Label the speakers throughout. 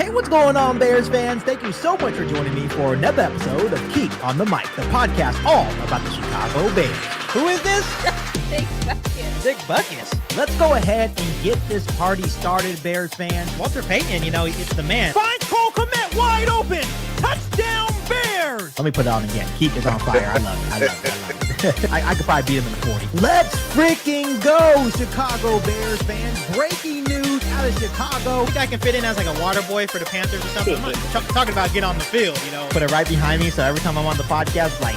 Speaker 1: Hey, what's going on, Bears fans? Thank you so much for joining me for another episode of Keep on the Mic, the podcast all about the Chicago Bears. Who is this?
Speaker 2: Big Bucket.
Speaker 1: Big Bucket. Let's go ahead and get this party started, Bears fans.
Speaker 3: Walter Payton, it's the man.
Speaker 4: Find Cole Kmet wide open. Touchdown, Bears.
Speaker 1: Let me put it on again. Keep is on fire. I love it. I could probably beat him in the 40. Let's freaking go, Chicago Bears fans. Breaking news out of Chicago.
Speaker 3: I think I can fit in as like a water boy for the Panthers or something. I'm not talking about get on the field,
Speaker 1: Put it right behind me, so every time I'm on the podcast, like,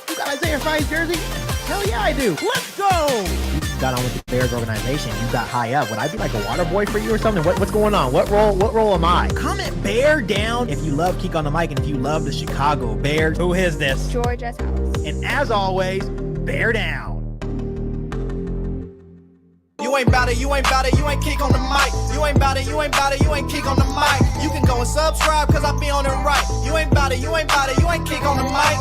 Speaker 1: you got Isaiah Fry's jersey? Hell yeah, I do.
Speaker 4: Let's go.
Speaker 1: You got on with the Bears organization. You got high up. Would I be like a water boy for you or something? What's going on? What role am I? Comment Bear down if you love Keek on the Mic and if you love the Chicago Bears.
Speaker 3: Who is this?
Speaker 2: George S. House.
Speaker 1: And as always, bear down.
Speaker 5: You ain't bout it, you ain't bout it, you ain't Keek on the mic. You ain't bout it, you ain't bout it, you ain't Keek on the mic. You can go and subscribe cause I be on it right. You ain't bout it, you ain't bout it, you ain't Keek on the mic.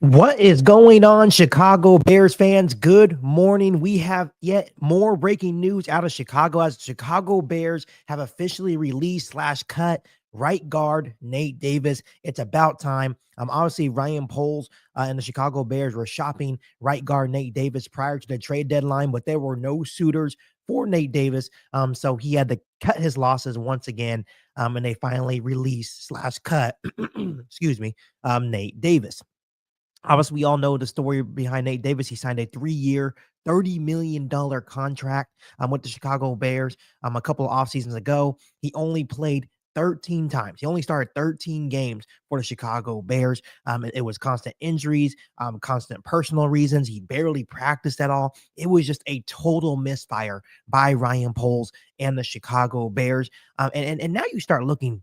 Speaker 1: What is going on, Chicago Bears fans? Good morning. We have yet more breaking news out of Chicago as Chicago Bears have officially released / cut right guard Nate Davis. It's about time. Obviously, Ryan Poles and the Chicago Bears were shopping right guard Nate Davis prior to the trade deadline, but there were no suitors for Nate Davis. So he had to cut his losses once again, and they finally released / cut, Nate Davis. Obviously, we all know the story behind Nate Davis. He signed a 3-year, $30 million contract with the Chicago Bears a couple of off seasons ago. He only played 13 times. He only started 13 games for the Chicago Bears. It was constant injuries, constant personal reasons. He barely practiced at all. It was just a total misfire by Ryan Poles and the Chicago Bears. And now you start looking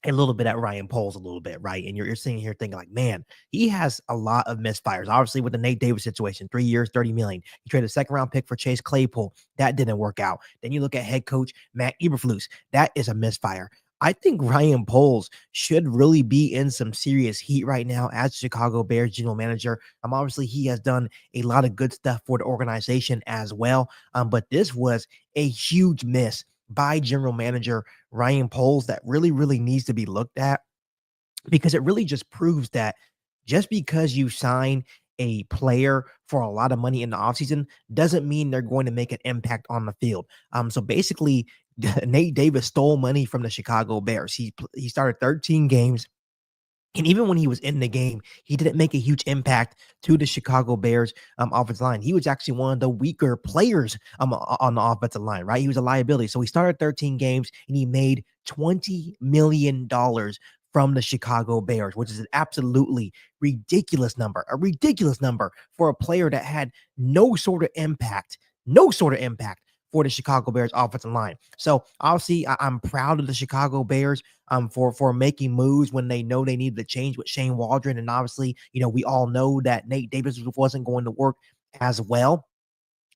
Speaker 1: a little bit at Ryan Poles a little bit, right? And you're sitting here thinking like, man, he has a lot of misfires. Obviously, with the Nate Davis situation, 3 years, $30 million. He traded a second-round pick for Chase Claypool. That didn't work out. Then you look at head coach Matt Eberflus. That is a misfire. I think Ryan Poles should really be in some serious heat right now as Chicago Bears general manager. Obviously, he has done a lot of good stuff for the organization as well. But this was a huge miss by general manager Ryan Poles that really, really needs to be looked at, because it really just proves that just because you sign a player for a lot of money in the offseason doesn't mean they're going to make an impact on the field. So basically, Nate Davis stole money from the Chicago Bears. He started 13 games. And even when he was in the game, he didn't make a huge impact to the Chicago Bears offensive line. He was actually one of the weaker players on the offensive line, right? He was a liability. So he started 13 games and he made $20 million from the Chicago Bears, which is an absolutely ridiculous number, for a player that had no sort of impact for the Chicago Bears offensive line. So obviously I'm proud of the Chicago Bears for making moves when they know they needed to change with Shane Waldron. And obviously, we all know that Nate Davis wasn't going to work as well.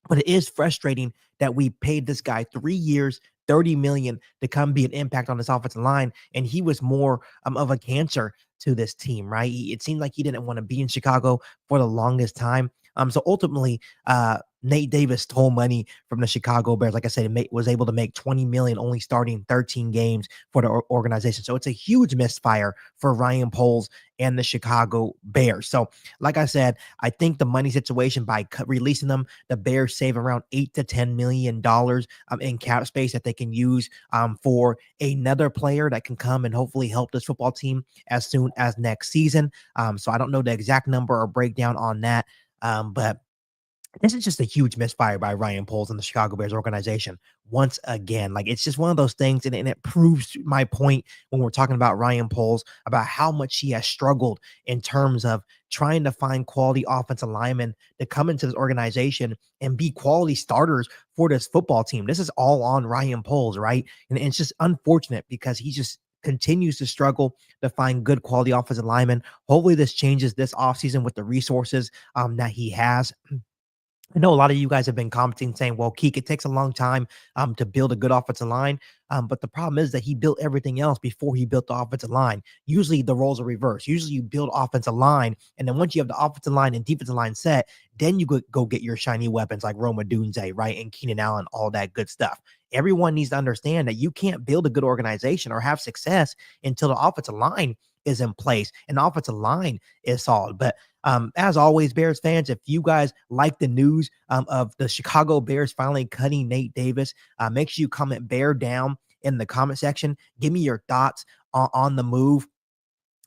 Speaker 1: But it is frustrating that we paid this guy 3 years, $30 million to come be an impact on this offensive line. And he was more of a cancer to this team, right? It seemed like he didn't want to be in Chicago for the longest time. So ultimately, Nate Davis stole money from the Chicago Bears. Like I said, was able to make $20 million only starting 13 games for the organization. So it's a huge misfire for Ryan Poles and the Chicago Bears. So like I said, I think the money situation by releasing them, the Bears save around $8 to $10 million in cap space that they can use for another player that can come and hopefully help this football team as soon as next season. So I don't know the exact number or breakdown on that. But this is just a huge misfire by Ryan Poles and the Chicago Bears organization. Once again, like, it's just one of those things, and it proves my point when we're talking about Ryan Poles, about how much he has struggled in terms of trying to find quality offensive linemen to come into this organization and be quality starters for this football team. This is all on Ryan Poles, right? And it's just unfortunate because he just continues to struggle to find good quality offensive linemen. Hopefully this changes this offseason with the resources that he has. I know a lot of you guys have been commenting saying, well, Keek, it takes a long time to build a good offensive line. But the problem is that he built everything else before he built the offensive line. Usually the roles are reversed. Usually you build offensive line, and then once you have the offensive line and defensive line set, then you go get your shiny weapons like Roma Dunze, right? And Keenan Allen, all that good stuff. Everyone needs to understand that you can't build a good organization or have success until the offensive line is in place and the offensive line is solid. But as always, Bears fans, if you guys like the news of the Chicago Bears finally cutting Nate Davis, make sure you comment bear down in the comment section. Give me your thoughts on the move.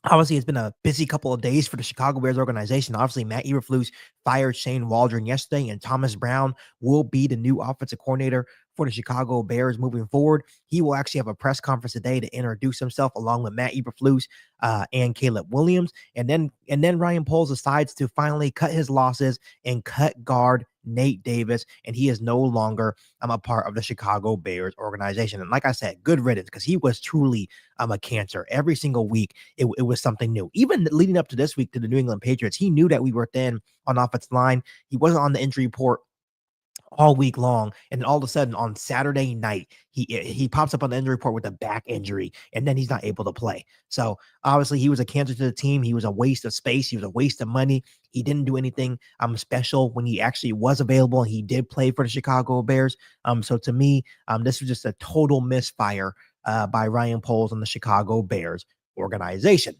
Speaker 1: Obviously, it's been a busy couple of days for the Chicago Bears organization. Obviously, Matt Eberflus fired Shane Waldron yesterday, and Thomas Brown will be the new offensive coordinator for the Chicago Bears moving forward. He will actually have a press conference today to introduce himself along with Matt Eberflus and Caleb Williams. And then Ryan Poles decides to finally cut his losses and cut guard Nate Davis, and he is no longer a part of the Chicago Bears organization. And like I said, good riddance, because he was truly a cancer. Every single week, it was something new. Even leading up to this week to the New England Patriots, he knew that we were thin on offensive line. He wasn't on the injury report all week long, and all of a sudden on Saturday night he pops up on the injury report with a back injury, and then he's not able to play. So obviously he was a cancer to the team. He was a waste of space. He was a waste of money. He didn't do anything special when he actually was available, and he did play for the Chicago Bears. So to me, this was just a total misfire by Ryan Poles and the Chicago Bears organization.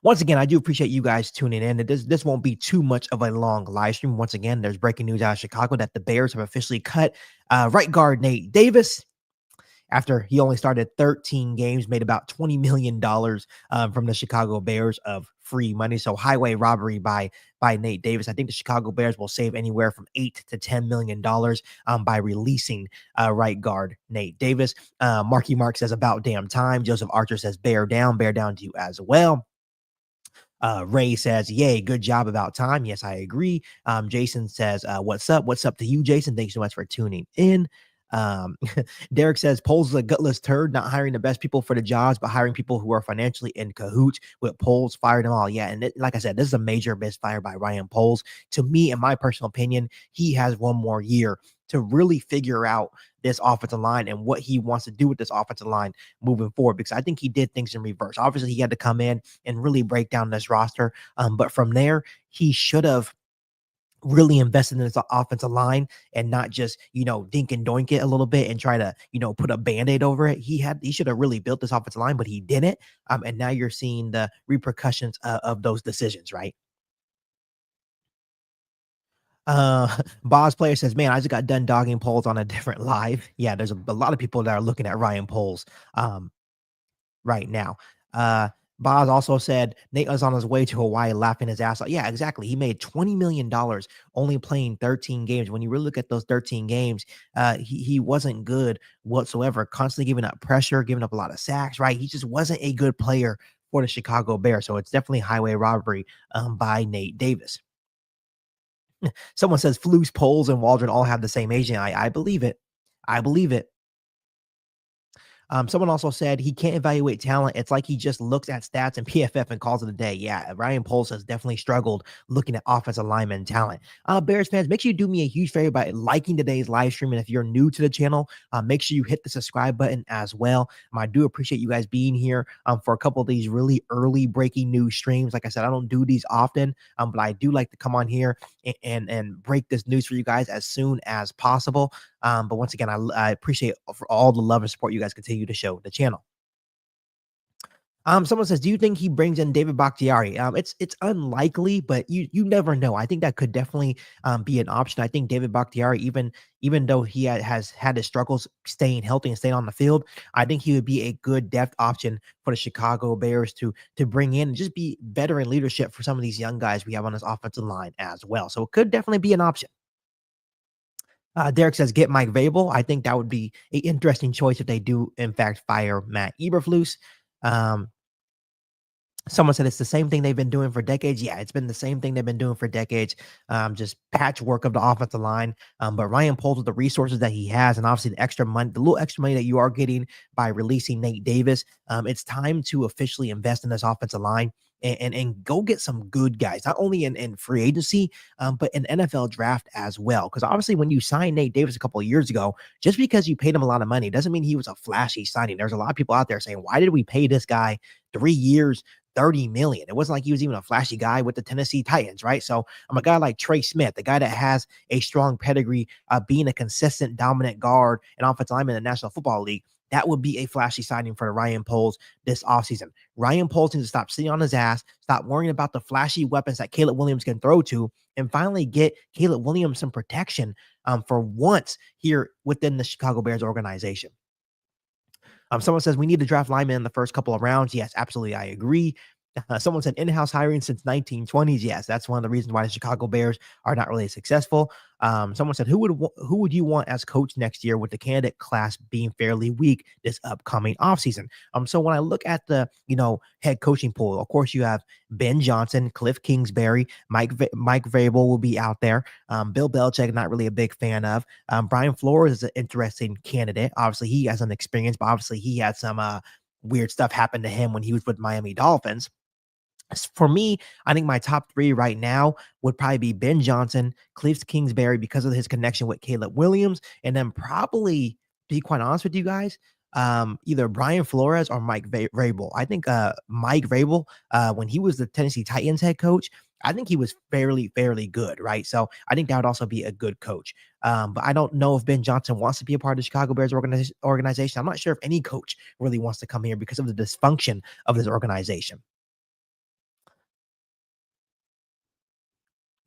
Speaker 1: Once again, I do appreciate you guys tuning in. This won't be too much of a long live stream. Once again, there's breaking news out of Chicago that the Bears have officially cut right guard Nate Davis after he only started 13 games, made about $20 million from the Chicago Bears of free money. So highway robbery by Nate Davis. I think the Chicago Bears will save anywhere from $8 to $10 million by releasing right guard Nate Davis. Marky Mark says about damn time. Joseph Archer says bear down to you as well. Ray says, yay, good job, about time. Yes, I agree. Jason says, what's up? What's up to you, Jason? Thanks so much for tuning in. Derek says, Poles is a gutless turd, not hiring the best people for the jobs, but hiring people who are financially in cahoots with Poles, fired them all. Yeah, and like I said, this is a major misfire by Ryan Poles. To me, in my personal opinion, he has one more year to really figure out this offensive line and what he wants to do with this offensive line moving forward, because I think he did things in reverse. Obviously, he had to come in and really break down this roster. But from there, he should have really invested in his offensive line and not just, dink and doink it a little bit and try to, put a Band-Aid over it. He should have really built this offensive line, but he didn't. And now you're seeing the repercussions of those decisions, right? Boz Player says, man, I just got done dogging Poles on a different live. Yeah, there's a lot of people that are looking at Ryan Poles right now. Boz also said Nate was on his way to Hawaii laughing his ass off. Yeah, exactly. He made $20 million only playing 13 games. When you really look at those 13 games, he wasn't good whatsoever, constantly giving up pressure, giving up a lot of sacks, right? He just wasn't a good player for the Chicago Bears. So it's definitely highway robbery by Nate Davis. Someone says Flus, Poles, and Waldron all have the same agent. I believe it. I believe it. Someone also said he can't evaluate talent. It's like he just looks at stats and PFF and calls it a day. Yeah, Ryan Poles has definitely struggled looking at offensive lineman talent. Bears fans, make sure you do me a huge favor by liking today's live stream. And if you're new to the channel, make sure you hit the subscribe button as well. I do appreciate you guys being here for a couple of these really early breaking news streams. Like I said, I don't do these often, but I do like to come on here and break this news for you guys as soon as possible. But once again, I appreciate for all the love and support you guys continue to show the channel. Someone says, do you think he brings in David Bakhtiari? It's unlikely, but you never know. I think that could definitely be an option. I think David Bakhtiari, even though he has had his struggles staying healthy and staying on the field, I think he would be a good depth option for the Chicago Bears to bring in and just be veteran leadership for some of these young guys we have on this offensive line as well. So it could definitely be an option. Derek says, get Mike Vrabel. I think that would be an interesting choice if they do, in fact, fire Matt Eberflus. Someone said it's the same thing they've been doing for decades. Yeah, it's been the same thing they've been doing for decades. Just patchwork of the offensive line. But Ryan Poles, with the resources that he has, and obviously the extra money, the little extra money that you are getting by releasing Nate Davis, it's time to officially invest in this offensive line and go get some good guys, not only in free agency, but in NFL draft as well. Because obviously, when you signed Nate Davis a couple of years ago, just because you paid him a lot of money doesn't mean he was a flashy signing. There's a lot of people out there saying, why did we pay this guy 3 years, 30 million? It wasn't like he was even a flashy guy with the Tennessee Titans, right? So I'm a guy like Trey Smith, the guy that has a strong pedigree, being a consistent, dominant guard and offensive lineman in the National Football League. That would be a flashy signing for the Ryan Poles this offseason. Ryan Poles needs to stop sitting on his ass, stop worrying about the flashy weapons that Caleb Williams can throw to, and finally get Caleb Williams some protection for once here within the Chicago Bears organization. Someone says we need to draft linemen in the first couple of rounds. Yes, absolutely. I agree. Someone said in-house hiring since 1920s. Yes, that's one of the reasons why the Chicago Bears are not really successful. Someone said, who would you want as coach next year with the candidate class being fairly weak this upcoming offseason? So when I look at the head coaching pool, of course you have Ben Johnson, Cliff Kingsbury, Mike Vrabel will be out there. Bill Belichick, not really a big fan of. Brian Flores is an interesting candidate. Obviously, he has an experience, but obviously he had some weird stuff happen to him when he was with Miami Dolphins. For me, I think my top three right now would probably be Ben Johnson, Cliff Kingsbury, because of his connection with Caleb Williams, and then probably, to be quite honest with you guys, either Brian Flores or Mike Vrabel. I think Mike Vrabel, when he was the Tennessee Titans head coach, I think he was fairly good, right? So I think that would also be a good coach. But I don't know if Ben Johnson wants to be a part of the Chicago Bears organization. I'm not sure if any coach really wants to come here because of the dysfunction of this organization.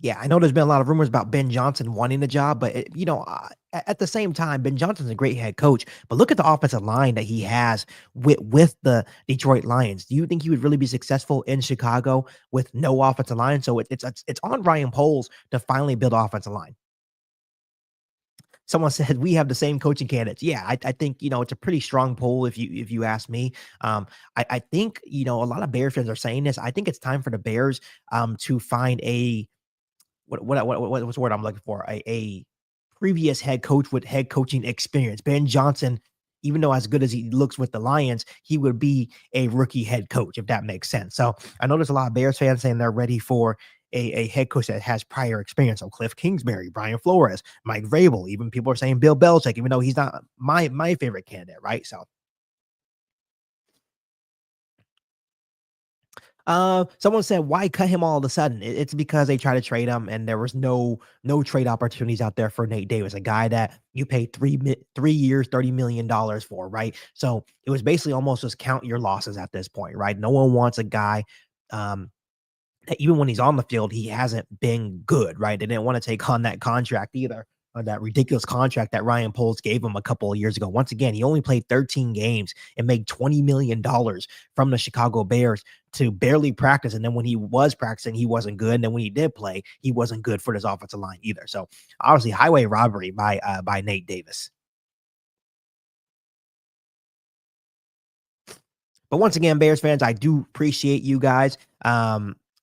Speaker 1: Yeah, I know there's been a lot of rumors about Ben Johnson wanting the job, but at the same time, Ben Johnson's a great head coach. But look at the offensive line that he has with the Detroit Lions. Do you think he would really be successful in Chicago with no offensive line? So it's on Ryan Poles to finally build offensive line. Someone said we have the same coaching candidates. Yeah, I think it's a pretty strong poll if you ask me. I think a lot of Bears fans are saying this. I think it's time for the Bears to find a what's the word I'm looking for? A previous head coach with head coaching experience. Ben Johnson, even though as good as he looks with the Lions, he would be a rookie head coach, if that makes sense. So I know there's a lot of Bears fans saying they're ready for a head coach that has prior experience. So Cliff Kingsbury, Brian Flores, Mike Vrabel, even people are saying Bill Belichick, even though he's not my favorite candidate, right? So someone said, "Why cut him all of a sudden?" It's because they tried to trade him, and there was no trade opportunities out there for Nate Davis, a guy that you paid 3 years, $30 million for, right? So it was basically almost just count your losses at this point, right? No one wants a guy that even when he's on the field, he hasn't been good, right? They didn't want to take on that contract either. That ridiculous contract that Ryan Poles gave him a couple of years ago. Once again, he only played 13 games and made $20 million from the Chicago Bears to barely practice. And then when he was practicing, he wasn't good. And then when he did play, he wasn't good for this offensive line either. So obviously highway robbery by Nate Davis. But once again, Bears fans, I do appreciate you guys.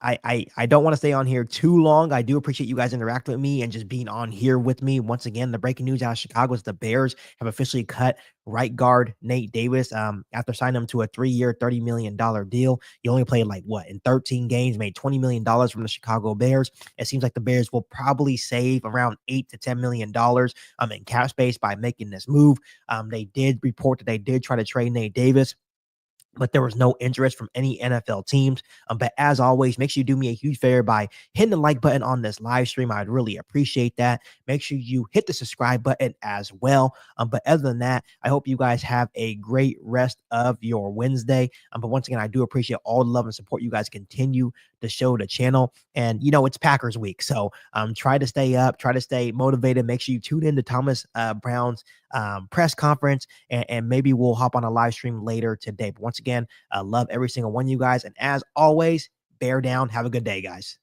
Speaker 1: I don't want to stay on here too long. I do appreciate you guys interacting with me and just being on here with me. Once again, the breaking news out of Chicago is the Bears have officially cut right guard Nate Davis after signing him to a 3-year, $30 million deal. He only played in 13 games, made $20 million from the Chicago Bears. It seems like the Bears will probably save around $8 to $10 million in cap space by making this move. They did report that they did try to trade Nate Davis, but there was no interest from any NFL teams. But as always, make sure you do me a huge favor by hitting the like button on this live stream. I'd really appreciate that. Make sure you hit the subscribe button as well. But other than that, I hope you guys have a great rest of your Wednesday. But once again, I do appreciate all the love and support you guys continue to show the channel. And, it's Packers week. So try to stay up, try to stay motivated. Make sure you tune in to Thomas Brown's press conference, and maybe we'll hop on a live stream later today. But once again, I love every single one of you guys. And as always, bear down. Have a good day, guys.